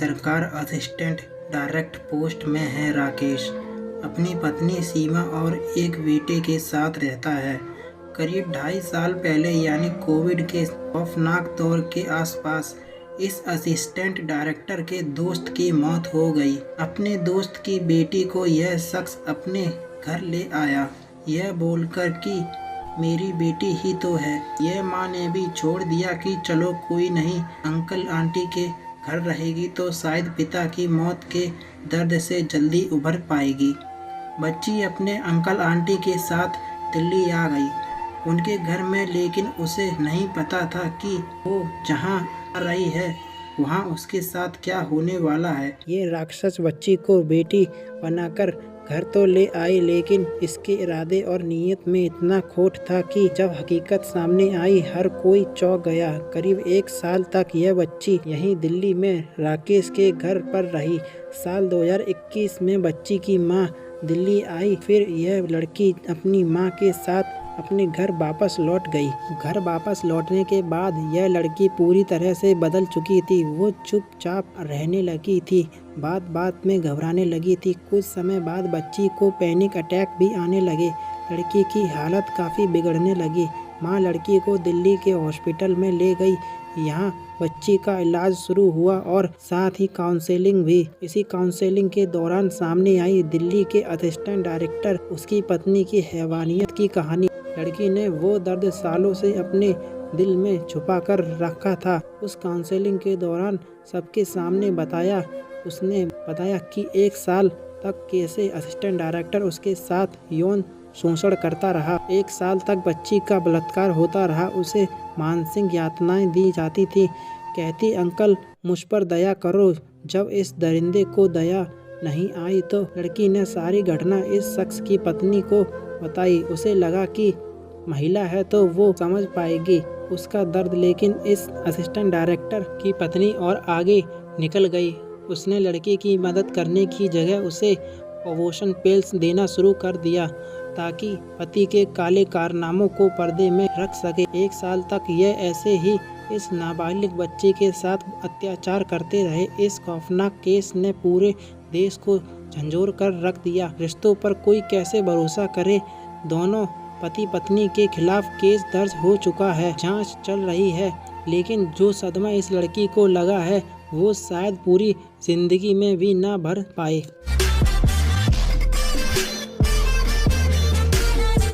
सरकार assistant direct post में है राकेश। अपनी पत्नी सीमा और एक बेटे के साथ रहता है। करीब 2.5 साल पहले यानी कोविड के खौफनाक दौर के आसपास इस असिस्टेंट डायरेक्टर के दोस्त की मौत हो गई। अपने दोस्त की बेटी को यह शख्स अपने घर ले आया, यह बोलकर कि मेरी बेटी ही तो है। यह माँ ने भी छोड़ दिया कि चलो कोई नहीं, अंकल आंटी के घर रहेगी तो शायद पिता की मौत के दर्द से जल्दी उभर पाएगी। बच्ची अपने अंकल आंटी के साथ दिल्ली आ गई उनके घर में, लेकिन उसे नहीं पता था कि वो जहाँ आ रही है वहाँ उसके साथ क्या होने वाला है। ये राक्षस बच्ची को बेटी बनाकर घर तो ले आई, लेकिन इसके इरादे और नीयत में इतना खोट था कि जब हकीकत सामने आई हर कोई चौंक गया। करीब 1 साल तक यह बच्ची यहीं दिल्ली में राकेश के घर पर रही। साल 2021 में बच्ची की मां दिल्ली आई, फिर यह लड़की अपनी मां के साथ अपने घर वापस लौट गई। घर वापस लौटने के बाद यह लड़की पूरी तरह से बदल चुकी थी। वो चुपचाप रहने लगी थी, बात बात में घबराने लगी थी। कुछ समय बाद बच्ची को पैनिक अटैक भी आने लगे। लड़की की हालत काफ़ी बिगड़ने लगी। माँ लड़की को दिल्ली के हॉस्पिटल में ले गई। यहाँ बच्ची का इलाज शुरू हुआ और साथ ही काउंसलिंग भी। इसी काउंसलिंग के दौरान सामने आई दिल्ली के असिस्टेंट डायरेक्टर उसकी पत्नी की हैवानियत की कहानी। लड़की ने वो दर्द सालों से अपने दिल में छुपा कर रखा था। उस काउंसलिंग के दौरान सबके सामने उसने बताया कि 1 साल तक कैसे असिस्टेंट डायरेक्टर उसके साथ यौन शोषण करता रहा। 1 साल तक बच्ची का बलात्कार होता रहा, उसे मानसिक यातनाएं दी जाती थी। कहती अंकल मुझ पर दया करो। जब इस दरिंदे को दया नहीं आई तो लड़की ने सारी घटना इस शख्स की पत्नी को बताई। उसे लगा कि महिला है तो वो समझ पाएगी उसका दर्द, लेकिन इस असिस्टेंट डायरेक्टर की पत्नी और आगे निकल गई। उसने लड़की की मदद करने की जगह उसे अबॉर्शन पिल्स देना शुरू कर दिया ताकि पति के काले कारनामों को पर्दे में रख सके। 1 साल तक यह ऐसे ही इस नाबालिग बच्चे के साथ अत्याचार करते रहे। इस खौफनाक केस ने पूरे देश को झंझोर कर रख दिया। रिश्तों पर कोई कैसे भरोसा करे। दोनों पति पत्नी के खिलाफ केस दर्ज हो चुका है, जांच चल रही है, लेकिन जो सदमा इस लड़की को लगा है वो शायद पूरी जिंदगी में भी ना भर पाए।